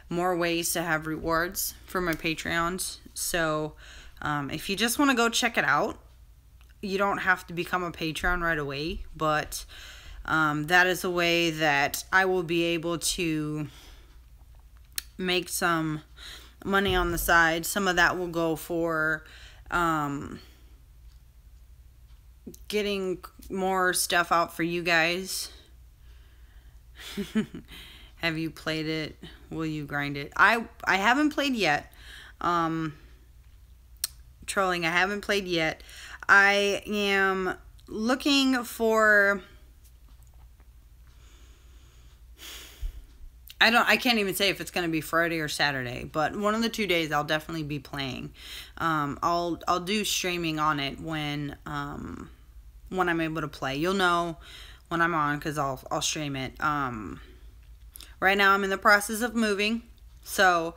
more ways to have rewards for my Patreons. So if you just want to go check it out, you don't have to become a Patreon right away, but that is a way that I will be able to make some money on the side. Some of that will go for getting more stuff out for you guys. Have you played it? Will you grind it? I haven't played yet. Trolling, I haven't played yet. I am looking for, I can't even say if it's going to be Friday or Saturday, but one of the 2 days I'll definitely be playing. I'll do streaming on it when I'm able to play. You'll know when I'm on, because I'll stream it. Right now I'm in the process of moving, so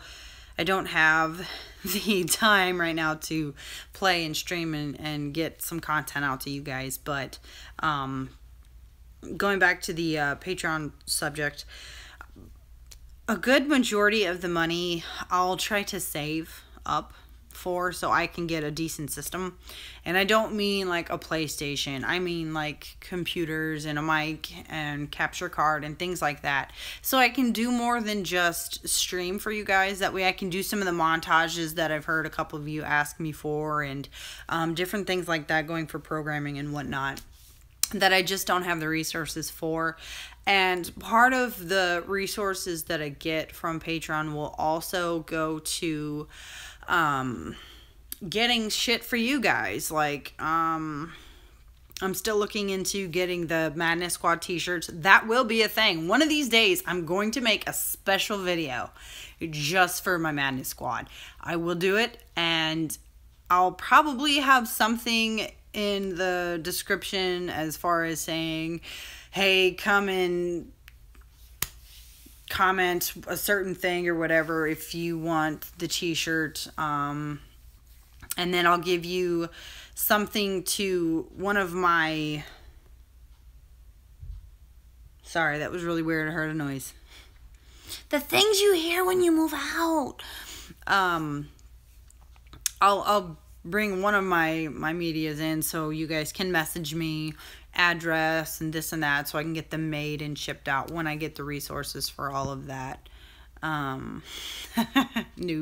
I don't have the time right now to play and stream and get some content out to you guys. But going back to the Patreon subject, a good majority of the money I'll try to save up for, so I can get a decent system. And I don't mean like a PlayStation. I mean like computers and a mic and capture card and things like that. So I can do more than just stream for you guys. That way I can do some of the montages that I've heard a couple of you ask me for, and different things like that, going for programming and whatnot, that I just don't have the resources for. And part of the resources that I get from Patreon will also go to getting shit for you guys. Like I'm still looking into getting the Madness Squad t-shirts. That will be a thing. One of these days I'm going to make a special video just for my Madness Squad. I will do it, and I'll probably have something in the description as far as saying, hey, come and comment a certain thing or whatever if you want the t-shirt. And then I'll give you something to one of my... Sorry, that was really weird. I heard a noise. The things you hear when you move out. I'll bring one of my medias in so you guys can message me address and this and that, so I can get them made and shipped out when I get the resources for all of that. Noob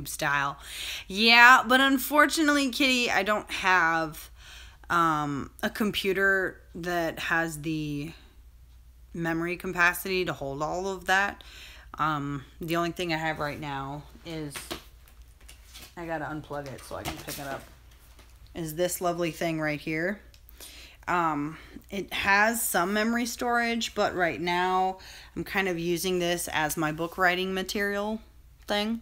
style. Yeah, but unfortunately, Kitty, I don't have a computer that has the memory capacity to hold all of that. The only thing I have right now is, I gotta unplug it so I can pick it up, is this lovely thing right here. It has some memory storage, but right now I'm kind of using this as my book writing material thing.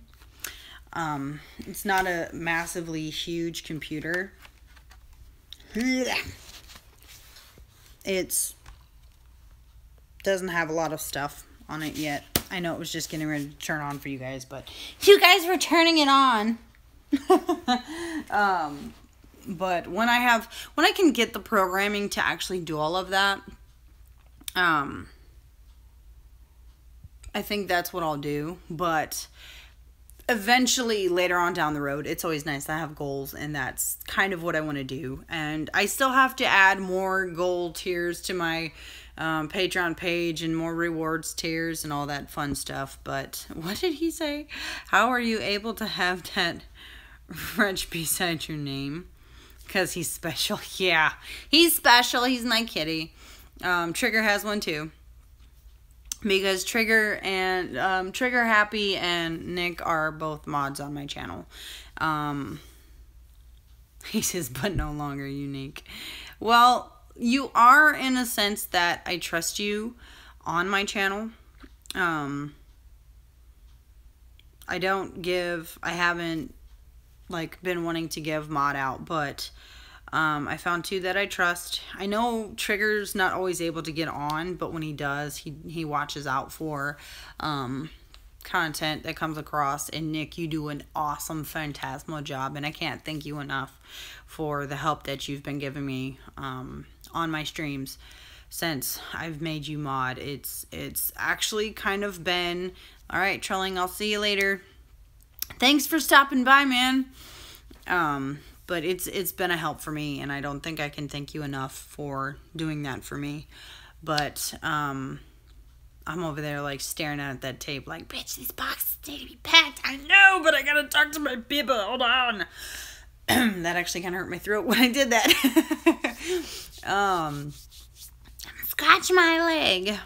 It's not a massively huge computer. It doesn't have a lot of stuff on it yet. I know it was just getting ready to turn on for you guys, but you guys were turning it on. But when I can get the programming to actually do all of that, I think that's what I'll do. But eventually, later on down the road, it's always nice to have goals, and that's kind of what I want to do. And I still have to add more goal tiers to my Patreon page, and more rewards tiers and all that fun stuff. But what did he say? How are you able to have that wretch beside your name? Because he's special. Yeah, he's special. He's my kitty. Trigger has one too. Because Trigger and Trigger Happy and Nick are both mods on my channel. He says, but no longer unique. Well, you are, in a sense that I trust you on my channel. I haven't like been wanting to give mod out, but I found two that I trust. I know Trigger's not always able to get on, but when he does, he watches out for content that comes across. And Nick, you do an awesome, phantasmal job, and I can't thank you enough for the help that you've been giving me on my streams since I've made you mod. It's actually kind of been, all right, Trolling, I'll see you later. Thanks for stopping by, man. But it's been a help for me, and I don't think I can thank you enough for doing that for me. But I'm over there like staring at that tape like, bitch, these boxes need to be packed. I know, but I gotta talk to my people. Hold on. That actually kind of hurt my throat when I did that. Scratch my leg.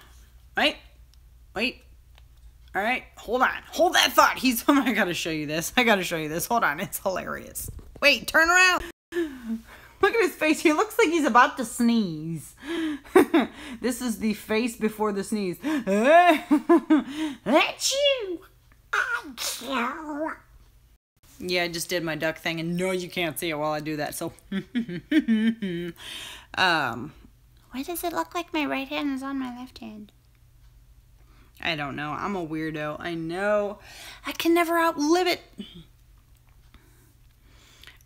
Wait. All right, hold on. Hold that thought. I gotta show you this. Hold on, it's hilarious. Wait, turn around. Look at his face. He looks like he's about to sneeze. This is the face before the sneeze. Achoo! Yeah, I just did my duck thing, and no, you can't see it while I do that, so. Why does it look like my right hand is on my left hand? I don't know. I'm a weirdo. I know. I can never outlive it.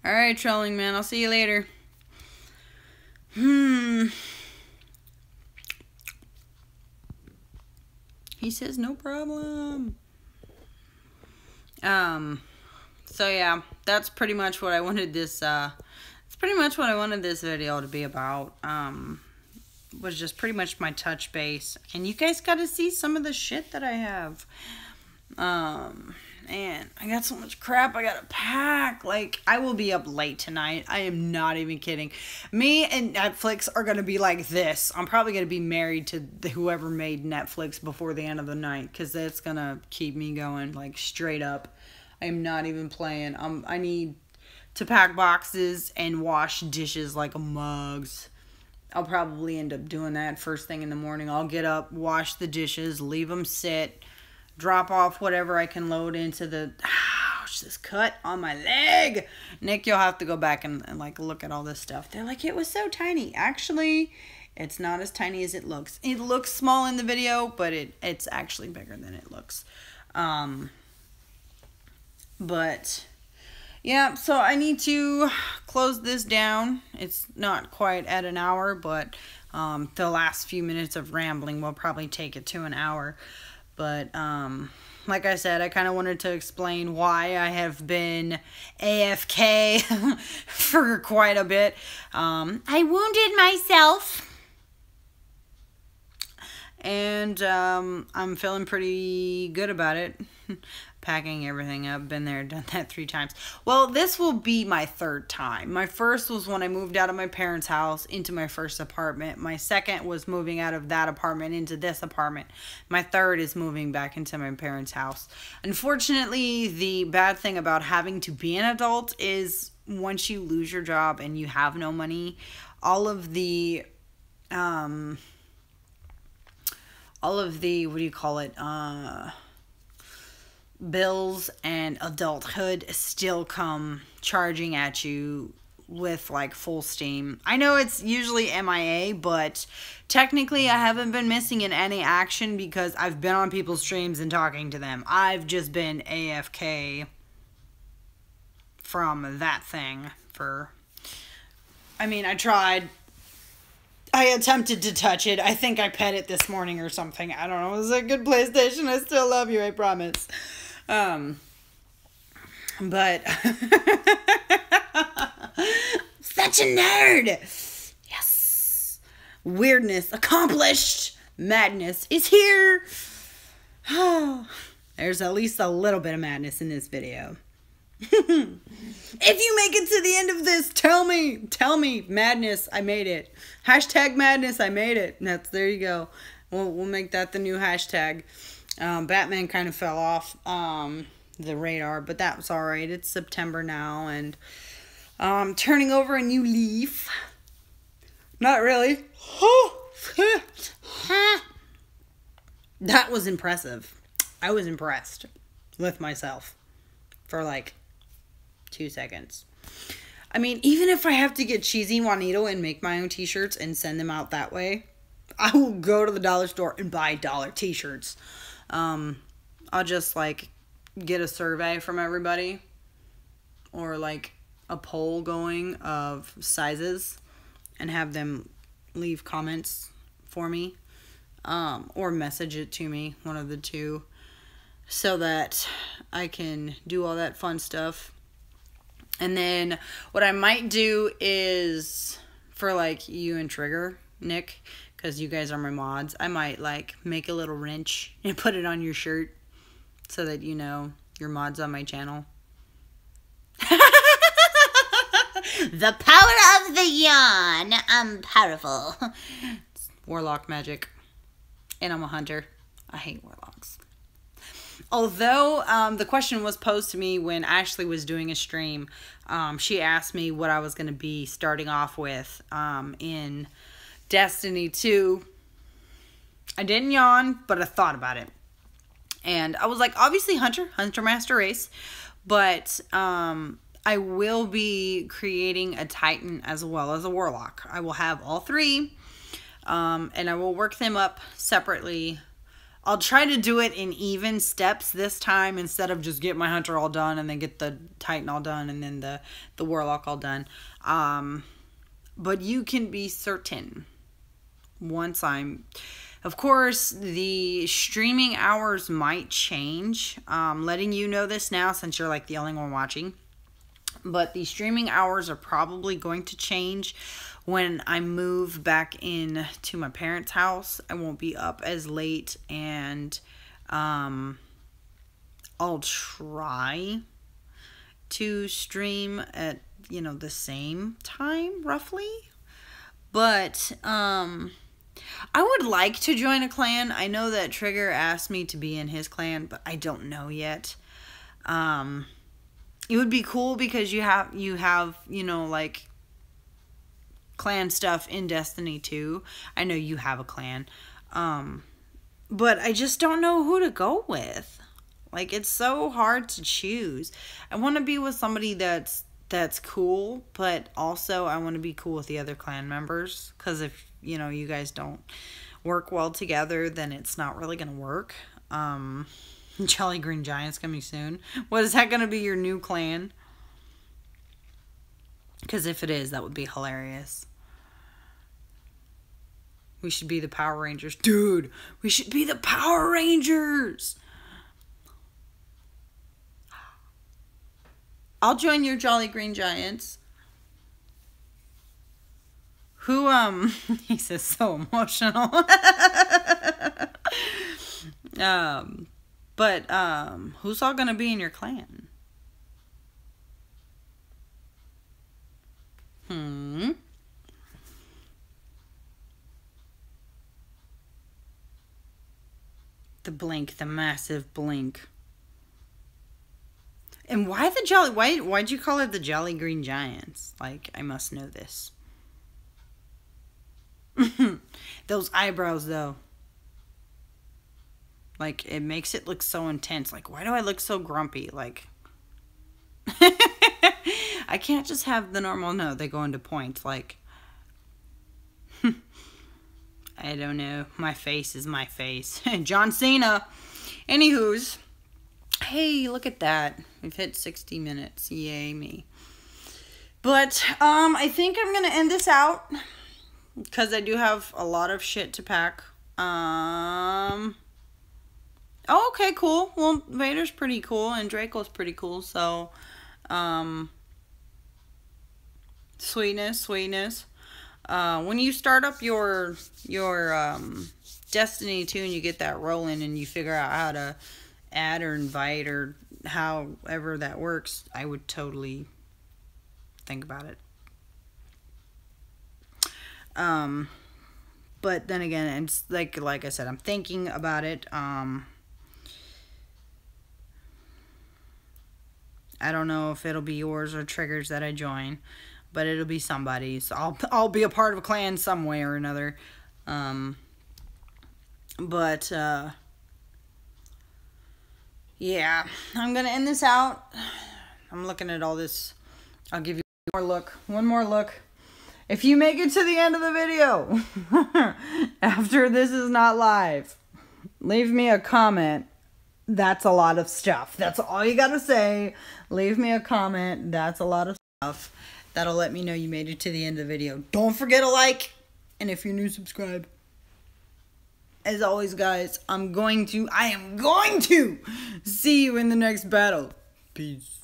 Alright, Trolling Man. I'll see you later. He says no problem. So yeah, that's pretty much what I wanted this, video to be about. Was just pretty much my touch base, and you guys got to see some of the shit that I have. And I got so much crap I gotta pack. Like, I will be up late tonight. I am not even kidding. Me and Netflix are gonna be like this. I'm probably gonna be married to whoever made Netflix before the end of the night, because that's gonna keep me going, like, straight up. I am not even playing. I need to pack boxes and wash dishes like mugs. I'll probably end up doing that first thing in the morning. I'll get up, wash the dishes, leave them sit, drop off whatever I can load into the... Ouch, this cut on my leg. Nick, you'll have to go back and like look at all this stuff. They're like, it was so tiny. Actually, it's not as tiny as it looks. It looks small in the video, but it's actually bigger than it looks. But... yeah, so I need to close this down. It's not quite at an hour, but the last few minutes of rambling will probably take it to an hour. But like I said, I kind of wanted to explain why I have been AFK for quite a bit. I wounded myself. And I'm feeling pretty good about it. Packing everything up. Been there, done that 3 times. Well, this will be my 3rd time. My first was when I moved out of my parents' house into my first apartment. My second was moving out of that apartment into this apartment. My 3rd is moving back into my parents' house. Unfortunately, the bad thing about having to be an adult is once you lose your job and you have no money, all of the what do you call it, bills and adulthood still come charging at you with like full steam. I know it's usually MIA, but technically I haven't been missing in any action because I've been on people's streams and talking to them. I've just been AFK from that thing for, I mean, I tried. I attempted to touch it. I think I pet it this morning or something. I don't know. It was a good PlayStation. I still love you, I promise. But such a nerd. Yes. Weirdness accomplished. Madness is here. There's at least a little bit of madness in this video. If you make it to the end of this, tell me, madness, I made it. Hashtag madness, I made it. There you go. We'll make that the new hashtag. Batman kind of fell off the radar, but that was alright. It's September now, and turning over a new leaf. Not really. That was impressive. I was impressed with myself for like 2 seconds. I mean, even if I have to get cheesy Juanito and make my own t-shirts and send them out that way, I will go to the dollar store and buy dollar t-shirts. I'll just like get a survey from everybody or like a poll going of sizes and have them leave comments for me, or message it to me, one of the two, so that I can do all that fun stuff. And then what I might do is, for like you and Trigger, Nick, because you guys are my mods, I might like make a little wrench and put it on your shirt so that you know your mods on my channel. The power of the yawn. I'm powerful. It's warlock magic. And I'm a hunter. I hate warlocks. Although the question was posed to me when Ashley was doing a stream, she asked me what I was going to be starting off with in Destiny 2. I didn't yawn, but I thought about it. And I was like, obviously Hunter Master Race, but I will be creating a Titan as well as a Warlock. I will have all 3, and I will work them up separately. I'll try to do it in even steps this time instead of just get my Hunter all done and then get the Titan all done and then the Warlock all done. But you can be certain once I'm... Of course, the streaming hours might change. Letting you know this now since you're like the only one watching. But the streaming hours are probably going to change when I move back in to my parents' house. I won't be up as late, and I'll try to stream at, you know, the same time roughly. But I would like to join a clan. I know that Trigger asked me to be in his clan, but I don't know yet. It would be cool because you have, you know, like clan stuff in Destiny 2. I know you have a clan. But I just don't know who to go with. Like, it's so hard to choose. I want to be with somebody that's cool, but also I want to be cool with the other clan members, because if, you know, you guys don't work well together, then it's not really going to work. Jolly Green Giants coming soon. What, is that going to be your new clan? Because if it is, that would be hilarious. We should be the Power Rangers. Dude, we should be the Power Rangers. I'll join your Jolly Green Giants. Who, he says so emotional. But, who's all gonna be in your clan? The blink, the massive blink. And why the jolly, why'd you call it the Jolly Green Giants? Like, I must know this. Those eyebrows, though. Like, it makes it look so intense. Like, why do I look so grumpy? Like, I can't just have the normal, no, they go into points. Like, I don't know. My face is my face. John Cena. Anywho's. Hey, look at that. We've hit 60 minutes. Yay, me. But, I think I'm going to end this out. Because I do have a lot of shit to pack. Oh, okay, cool. Well, Vader's pretty cool. And Draco's pretty cool. So, sweetness. When you start up your Destiny 2 and you get that rolling and you figure out how to add or invite or however that works, I would totally think about it. But then again, it's like I said, I'm thinking about it. I don't know if it'll be yours or Triggers that I join, but it'll be somebody's. I'll be a part of a clan some way or another. Yeah, I'm gonna end this out. I'm looking at all this. I'll give you one more look. If you make it to the end of the video after this is not live, leave me a comment. That's a lot of stuff. That's all you gotta say. Leave me a comment. That's a lot of stuff. That'll let me know you made it to the end of the video. Don't forget to like. And if you're new, subscribe. As always, guys, I am going to see you in the next battle. Peace.